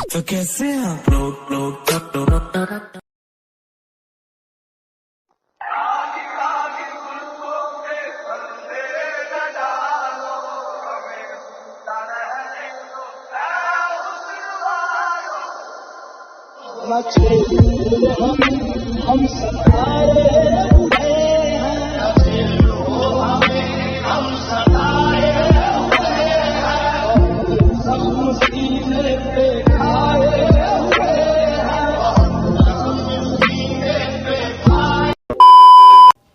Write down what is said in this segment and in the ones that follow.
तो कैसे आप लोग हम सताए हुए हैं, हम सताए हुए हैं, सब मुसीबत पे खाए हुए हैं।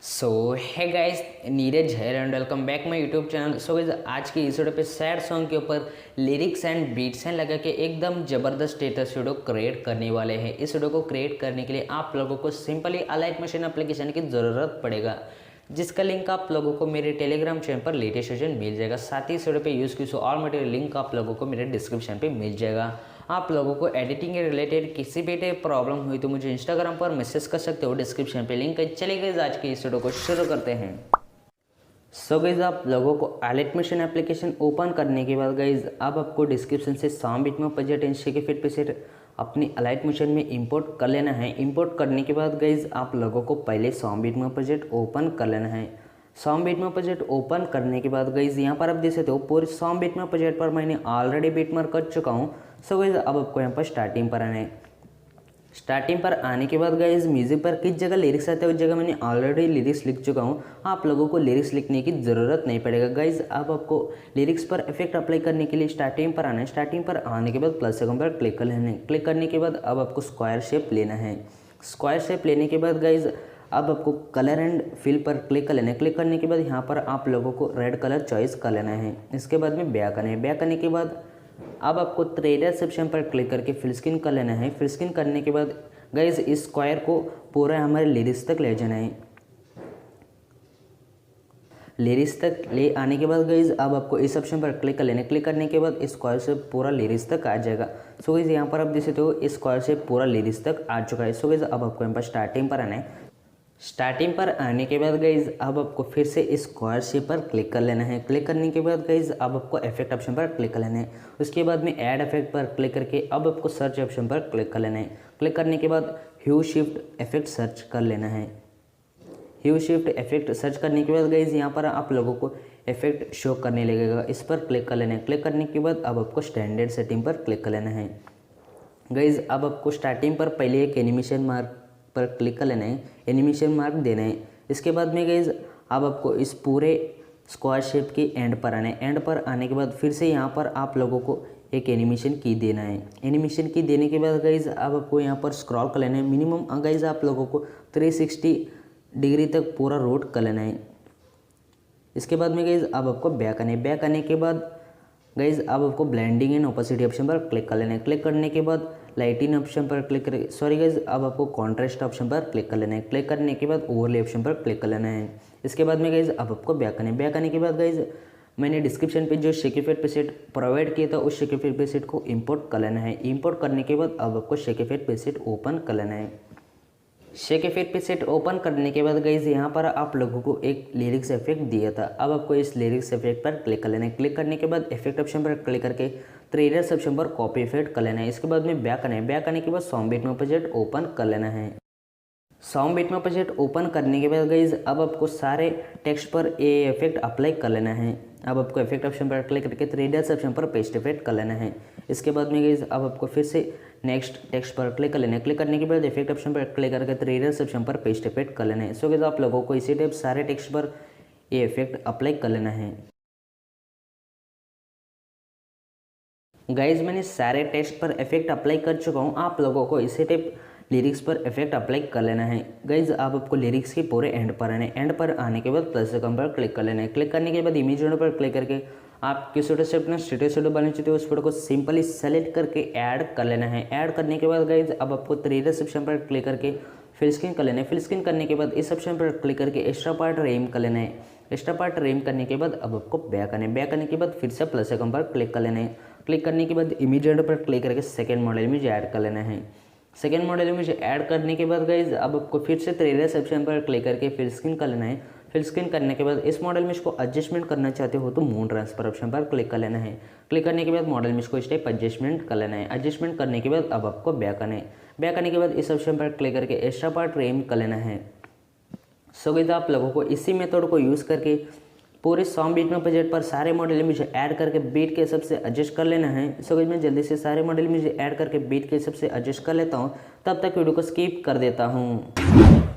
सो है गाइस, नीरज है and welcome back my YouTube channel. So guys, आज की इस वीडियो पे सैड सॉन्ग के ऊपर लिरिक्स एंड बीट्स हैं लगा के एकदम ज़बरदस्त स्टेटस वीडियो क्रिएट करने वाले हैं। इस वीडियो को क्रिएट करने के लिए आप लोगों को सिंपली अलाइट मशीन एप्लीकेशन की ज़रूरत पड़ेगा, जिसका लिंक आप लोगों को मेरे टेलीग्राम चैनल पर लेटेस्ट वर्जन मिल जाएगा। साथ ही इस वीडियो पे यूज़ की ऑल मटेरियल लिंक आप लोगों को मेरे डिस्क्रिप्शन पे मिल जाएगा। आप लोगों को एडिटिंग के रिलेटेड किसी भी टाइप प्रॉब्लम हुई तो मुझे इंस्टाग्राम पर मैसेज कर सकते हो, डिस्क्रिप्शन पे लिंक है। चलिए गाइस, आज की इस वीडियो को शुरू करते हैं। सो गाइस, आप लोगों को अलाइट मशीन एप्लीकेशन ओपन करने के बाद गाइस, अब आपको डिस्क्रिप्शन से SoundBeat में बजट इंस्टे के फिट पे से अपनी अलाइट मशीन में इंपोर्ट कर लेना है। इंपोर्ट करने के बाद गाइस, आप लोगों को पहले SoundBeat में बजट ओपन कर लेना है। SoundBeat में बजट ओपन करने के बाद गाइस, यहाँ पर आप देख सकते हो पूरे SoundBeat में बजट पर मैंने ऑलरेडी बीट मार्क कर चुका हूँ। सो गाइस, अब आपको यहाँ पर स्टार्टिंग पर आना है। स्टार्टिंग पर आने के बाद गाइस, म्यूजिक पर किस जगह लिरिक्स आते हैं उस जगह मैंने ऑलरेडी लिरिक्स लिख चुका हूँ। आप लोगों को लिरिक्स लिखने की ज़रूरत नहीं पड़ेगा गाइस। अब आपको लिरिक्स पर इफेक्ट अप्लाई करने के लिए स्टार्टिंग पर आना है। स्टार्टिंग पर आने के बाद प्लस आइकन पर क्लिक कर लेना है। क्लिक करने के बाद अब आपको स्क्वायर शेप लेना है। स्क्वायर शेप लेने के बाद गाइस, अब आपको कलर एंड फिल पर क्लिक कर लेना है। क्लिक करने के बाद यहाँ पर आप लोगों को रेड कलर चॉइस कर लेना है। इसके बाद में ब्याह करना है। ब्याह करने के बाद अब आपको ट्रेडर सेक्शन पर क्लिक करके फिल स्क्रीन कर लेना है। फिल स्क्रीन करने के बाद गाइस, इस स्क्वायर को पूरा हमारे लिरिक्स तक ले जाना है। लिरिक्स तक ले आने के बाद गाइस, अब आपको इस ऑप्शन पर क्लिक कर लेना है। क्लिक करने के बाद इस स्क्वायर से पूरा लिरिक्स तक आ जाएगा। सो गाइस, यहाँ पर आप देख सकते हो इस स्क्वायर से पूरा लिरिक्स तक आ चुका है। सो गाइस, अब आपको यहाँ पर स्टार्टिंग पर आना है। स्टार्टिंग पर आने के बाद गाइज, अब आपको फिर से इस स्क्वायर शेप पर क्लिक कर लेना है। क्लिक करने के बाद गाइज, अब आपको इफेक्ट ऑप्शन पर क्लिक कर लेना है। उसके बाद में ऐड इफेक्ट पर क्लिक करके अब आपको सर्च ऑप्शन पर क्लिक कर लेना है। क्लिक करने के बाद ह्यू शिफ्ट इफेक्ट सर्च कर लेना है। ह्यू शिफ्ट इफेक्ट सर्च करने के बाद गाइज, यहाँ पर आप लोगों को इफेक्ट शो करने लगेगा। इस पर क्लिक कर लेना है। क्लिक करने के बाद अब आपको स्टैंडर्ड सेटिंग पर क्लिक कर लेना है। गाइज, अब आपको स्टार्टिंग पर पहले एक एनिमेशन मार्क पर क्लिक कर लेना है। एनिमेशन मार्क देना है। इसके बाद में गाइज, अब आपको इस पूरे स्क्वायर शेप के एंड पर आना है। एंड पर आने के बाद फिर से यहाँ पर आप लोगों को एक एनिमेशन की देना है। एनिमेशन की देने के बाद गाइज, अब आपको यहाँ पर स्क्रॉल कर लेना है। मिनिमम गाइज आप लोगों को 360 डिग्री तक पूरा रोट कर लेना है। इसके बाद में गाइज, अब आपको बैक करना है। बैक करने के बाद गाइज, अब आपको ब्लेंडिंग एंड ओपेसिटी ऑप्शन पर क्लिक कर लेना है। क्लिक करने के बाद लाइटिंग ऑप्शन पर क्लिक कर गाइज, अब आपको कॉन्ट्रास्ट ऑप्शन पर क्लिक कर लेना है। क्लिक करने के बाद ओवरले ऑप्शन पर क्लिक कर लेना है। इसके बाद में गाइज, अब आपको बैक करना है। बैक करने के बाद गाइज, मैंने डिस्क्रिप्शन पे जो शेक इफेक्ट प्रीसेट प्रोवाइड किया था उस शेक इफेक्ट प्रीसेट को इंपोर्ट कर लेना है। इंपोर्ट करने के बाद अब आपको शेक इफेक्ट प्रीसेट ओपन कर लेना है। शेक इफेक्ट प्रीसेट ओपन करने के बाद गाइज, यहाँ पर आप लोगों को एक लिरिक्स इफेक्ट दिया था। अब आपको इस लिरिक्स इफेक्ट पर क्लिक कर लेना है। क्लिक करने के बाद इफेक्ट ऑप्शन पर क्लिक करके ट्रेडर्स ऑप्शन पर कॉपी इफेक्ट कर लेना है। इसके बाद में बैक करना है। बैक करने के बाद SoundBeat में बजट ओपन कर लेना है। SoundBeat में बजट ओपन करने के बाद गाइज, अब आपको सारे टेक्स्ट पर ये इफेक्ट अप्लाई कर लेना है। अब आपको इफेक्ट ऑप्शन पर क्लिक करके ट्रेडर्स ऑप्शन पर पेस्ट इफेक्ट कर लेना है। इसके बाद में गाइज, अब आपको फिर से नेक्स्ट टेक्स्ट पर क्लिक कर लेना है। क्लिक करने के बाद इफेक्ट ऑप्शन पर क्लिक करके ट्रेडर्स ऑप्शन पर पेस्ट इफेक्ट कर लेना है। सो गाइज, आप लोगों को इसी टाइप सारे टेक्स्ट पर ये इफेक्ट अप्लाई कर लेना है। गाइज, मैंने सारे टेक्स्ट पर इफेक्ट अप्लाई कर चुका हूँ। आप लोगों को इसी टाइप लिरिक्स पर इफेक्ट अप्लाई कर लेना है। गाइज, आप आपको लिरिक्स के पूरे एंड पर आना है। एंड पर आने के बाद प्लस आइकन पर क्लिक कर लेना है। क्लिक करने के बाद इमेज पर क्लिक करके आप किस फोटो से अपना स्टेटस फोटो बनाना चाहते हो उस फोटो को सिंपली सेलेक्ट करके ऐड कर लेना है। ऐड करने के बाद गाइज, अब आपको ट्रेडर्स ऑप्शन पर क्लिक करके फिल स्क्रीन कर लेना है। फिल स्क्रीन करने के बाद इस ऑप्शन पर क्लिक करके एक्स्ट्रा पार्ट रेम कर लेना है। एक्स्ट्रा पार्ट रेम करने के बाद अब आपको बैक करना है। बैक करने के बाद फिर से प्लस आइकन पर क्लिक कर लेना है। क्लिक करने के बाद इमेज पर क्लिक करके सेकेंड मॉडल इमेज ऐड कर लेना है। सेकेंड मॉडल इमेज ऐड करने के बाद गाइज, अब आपको फिर से ट्रेडर्स ऑप्शन पर क्लिक करके फिल स्क्रीन कर लेना है। फिल स्क्रीन करने के बाद इस मॉडल में इसको एडजस्टमेंट करना चाहते हो तो मूव ट्रांसफर ऑप्शन पर क्लिक कर लेना है। क्लिक करने के बाद मॉडल में इसको स्टेप एडजस्टमेंट कर लेना है। एडजस्टमेंट करने के बाद अब आपको बैक आना है। बैक आने के बाद इस ऑप्शन पर क्लिक करके एक्स्ट्रा पार्ट रिमूव कर लेना है। सो गाइस आप लोगों को इसी मेथड को यूज़ करके पूरे सॉन्ग बीट में बजट पर सारे मॉडल इमेज ऐड करके बीट के हिसाब से एडजस्ट कर लेना है। सो गाइस मैं जल्दी से सारे मॉडल इमेज ऐड करके बीट के हिसाब से एडजस्ट कर लेता हूँ, तब तक वीडियो को स्किप कर देता हूँ।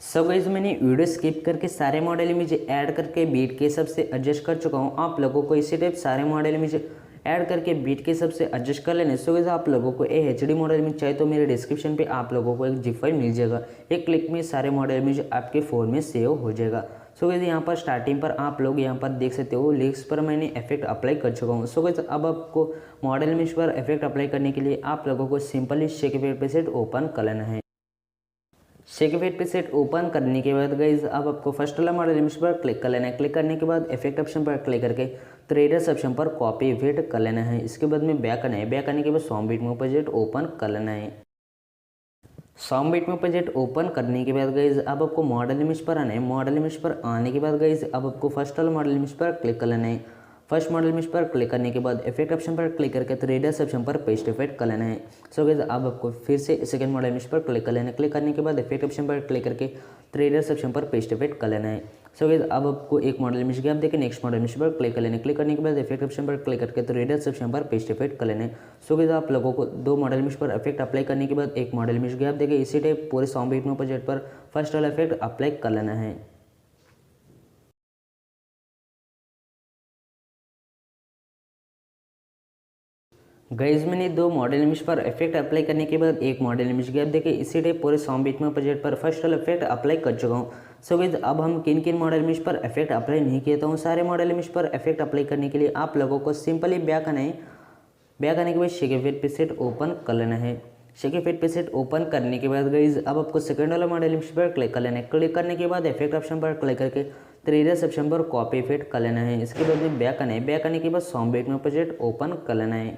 सो गाइस मैंने वीडियो स्किप करके सारे मॉडल इमेज ऐड करके बीट के हिसाब से एडजस्ट कर चुका हूँ। आप लोगों को इसी टाइप सारे मॉडल इमेज ऐड करके बीट के हिसाब से एडजस्ट कर लेने। सो गाइस आप लोगों को HD मॉडल इमेज चाहिए तो मेरे डिस्क्रिप्शन पे आप लोगों को एक zip फाइल मिल जाएगा। एक क्लिक में सारे मॉडल इमेज आपके फ़ोन में सेव हो जाएगा। सो गाइस यहाँ पर स्टार्टिंग पर आप लोग यहाँ पर देख सकते हो लिरिक्स पर मैंने इफेक्ट अप्लाई कर चुका हूँ। सो गाइस अब आपको मॉडल इमेज पर इफेक्ट अप्लाई करने के लिए आप लोगों को simply shake effect preset open कर लेना है। शेक इफेक्ट प्रीसेट ओपन करने के बाद गाइस अब आपको फर्स्ट वाला मॉडल इमेज पर क्लिक कर लेना है। क्लिक करने के बाद इफेक्ट ऑप्शन पर क्लिक करके ट्रेडर्स ऑप्शन पर कॉपी इफेक्ट कर लेना है। इसके बाद में बैक आना है। बैक आने के बाद सॉन्ग बीट में प्रोजेक्ट ओपन कर लेना है। सॉन्ग बीट में प्रोजेक्ट ओपन करने के बाद गाइस अब आपको मॉडल इमेज पर आना है। मॉडल इमेज पर आने के बाद गाइस अब आपको फर्स्ट वाला मॉडल इमेज पर क्लिक कर लेना है। फर्स्ट मॉडल इमेज पर क्लिक करने के बाद इफेक्ट ऑप्शन पर क्लिक करके ट्रेडर्स ऑप्शन पर पेस्ट इफेक्ट कर लेना है। सो गाइस अब आपको फिर से सेकंड मॉडल इमेज पर क्लिक कर लेना है। क्लिक करने के बाद इफेक्ट ऑप्शन पर क्लिक करके ट्रेडर्स ऑप्शन पर पेस्ट इफेक्ट कर लेना है। सो गाइस अब आपको एक मॉडल इमेज गैप देके नेक्स्ट मॉडल इमेज पर क्लिक कर लेना है। क्लिक करने के बाद इफेक्ट ऑप्शन पर क्लिक करके ट्रेडर्स ऑप्शन पर पेस्ट इफेक्ट कर लेना है। सो गाइस आप लोगों को दो मॉडल इमेज पर इफेक्ट अप्लाई करने के बाद एक मॉडल इमेज गैप देके इसी टाइप पूरे सॉन्ग बीट में प्रोजेक्ट पर फर्स्ट वाला इफेक्ट अप्लाई कर लेना है। गाइस मैंने दो मॉडल इमेज पर इफेक्ट अप्लाई करने के बाद एक मॉडल इमेज गैप देके इसी टाइप पूरे सॉन्ग बीट में प्रोजेक्ट पर फर्स्ट वाला इफेक्ट अप्लाई कर चुका हूँ। सो गाइस अब हम किन किन मॉडल इमेज पर इफेक्ट अप्लाई नहीं किया था सारे मॉडल इमेज पर इफेक्ट अप्लाई करने के लिए आप लोगों को सिंपली बैक आना है। बैक आने के बाद शेक इफेक्ट प्रीसेट ओपन कर लेना है। शेक इफेक्ट प्रीसेट ओपन करने के बाद गाइस अब आपको सेकंड वाला मॉडल इमेज पर क्लिक कर लेना है। क्लिक करने के बाद इफेक्ट ऑप्शन पर क्लिक करके ट्रेडर्स ऑप्शन पर कॉपी इफेक्ट कर लेना है। इसके बाद में बैक आना है। बैक आने के बाद सॉन्ग बीट में प्रोजेक्ट ओपन कर लेना है।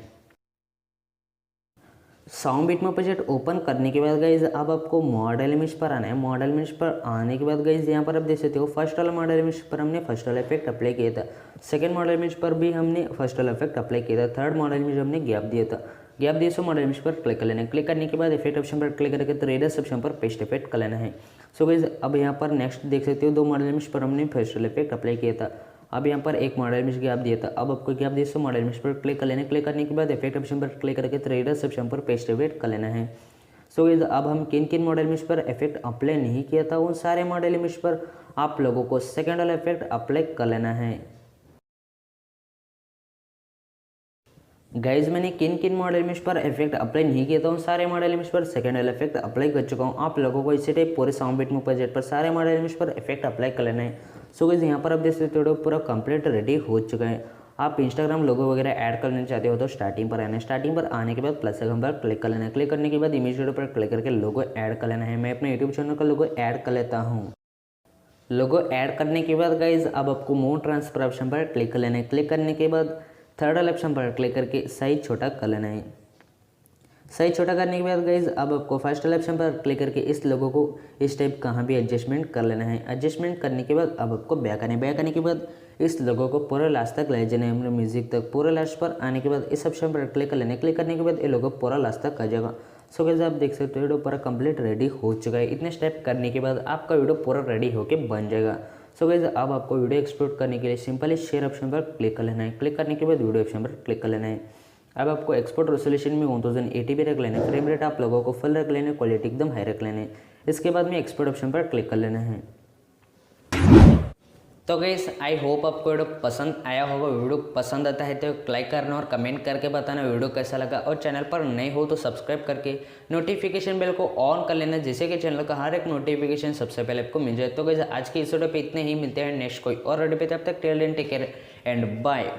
सॉन्ग बीट में प्रोजेक्ट ओपन करने के बाद गाइज अब आपको मॉडल इमेज पर आना है। मॉडल इमेज पर आने के बाद गाइज यहाँ पर आप देख सकते हो फर्स्ट वाला मॉडल इमेज पर हमने फर्स्ट वाला इफेक्ट अप्लाई किया था। सेकंड मॉडल इमेज पर भी हमने फर्स्ट वाला इफेक्ट अप्लाई किया था। थर्ड मॉडल इमेज हमने गैप दिया था। गैप दिए सो मॉडल इमेज पर क्लिक कर लेना है। क्लिक करने के बाद इफेक्ट ऑप्शन पर क्लिक करके ट्रेडर्स ऑप्शन पर पेस्ट इफेक्ट कर लेना है। सो गाइज अब यहाँ पर नेक्स्ट देख सकते हो दो मॉडल इमेज पर हमने फर्स्ट वाला इफेक्ट अप्लाई किया था। अब यहाँ पर एक मॉडल इमेज गैप दिया था। अब आपको गैप दिया सो मॉडल इमेज पर क्लिक कर लेना है। क्लिक करने के बाद इफेक्ट ऑप्शन पर क्लिक करके ट्रेडर्स ऑप्शन पर पेस्ट इफेक्ट कर लेना है। सो गाइस अब हम किन किन मॉडल इमेज पर इफेक्ट अप्लाई नहीं किया था उन सारे मॉडल इमेज पर आप लोगों को सेकंड वाला इफेक्ट अप्लाई कर लेना है। गाइज मैंने किन किन मॉडल इमेज पर इफेक्ट अप्लाई नहीं किया था उन सारे मॉडल इमेज पर सेकंड वाला इफेक्ट अप्लाई कर चुका हूँ। आप लोगों को इसी टाइप पूरे सॉन्ग बीट में प्रोजेक्ट पर सारे मॉडल इमेज पर इफेक्ट अप्लाई कर लेना है। सो गाइस यहाँ पर आप देख सकते हो पूरा कंप्लीट रेडी हो चुका है। आप इंस्टाग्राम लोगो वगैरह ऐड करना चाहते हो तो स्टार्टिंग पर आना है। स्टार्टिंग पर आने के बाद प्लस आइकन पर क्लिक कर लेना है। क्लिक करने के बाद इमेज वीडियो पर क्लिक करके लोगो ऐड कर लेना है। मैं अपने यूट्यूब चैनल का लोगो ऐड कर लेता हूँ। लोगो ऐड करने के बाद गाइज अब आपको मूव ट्रांसफर ऑप्शन पर क्लिक कर लेना है। क्लिक करने के बाद थर्ड वाला ऑप्शन पर क्लिक करके साइज छोटा कर लेना है। साइज छोटा करने के बाद गाइज अब आपको फर्स्ट वाला ऑप्शन पर क्लिक करके इस लोगो को इस टाइप कहाँ भी एडजस्टमेंट कर लेना है। एडजस्टमेंट करने के बाद अब आपको बैक आने। बैक आने के बाद इस लोगो को पूरे लास्ट तक ले जाना है। मतलब म्यूजिक तक पूरे लास्ट पर आने के बाद इस ऑप्शन पर क्लिक कर लेना है। क्लिक करने के बाद ये लोगो पूरा लास्ट तक आ जाएगा। सो गाइस आप देख सकते हो वीडियो पूरा कंप्लीट रेडी हो चुका है। इतने स्टेप करने के बाद आपका वीडियो पूरा रेडी होकर बन जाएगा। सो गाइस अब आपको वीडियो एक्सपोर्ट करने के लिए सिंपली शेयर ऑप्शन पर क्लिक कर लेना है। क्लिक करने के बाद वीडियो ऑप्शन पर क्लिक कर लेना है। अब आपको एक्सपोर्ट रेजोल्यूशन में 1080p रख लेना है। फ्रेम रेट आप लोगों को फुल रख लेना है। क्वालिटी एकदम हाई रख लेना है। इसके बाद में एक्सपोर्ट ऑप्शन पर क्लिक कर लेना है। तो गाइस आई होप आपको वीडियो पसंद आया होगा। वीडियो पसंद आता है तो लाइक करना और कमेंट करके बताना वीडियो कैसा लगा। और चैनल पर नए हो तो सब्सक्राइब करके नोटिफिकेशन बेल को ऑन कर लेना, जिससे कि चैनल का हर एक नोटिफिकेशन सबसे पहले आपको मिल जाए। तो गाइस आज की इस वीडियो पे इतने ही, मिलते हैं नेक्स्ट कोई और वीडियो पे। तब तक till then take care and bye.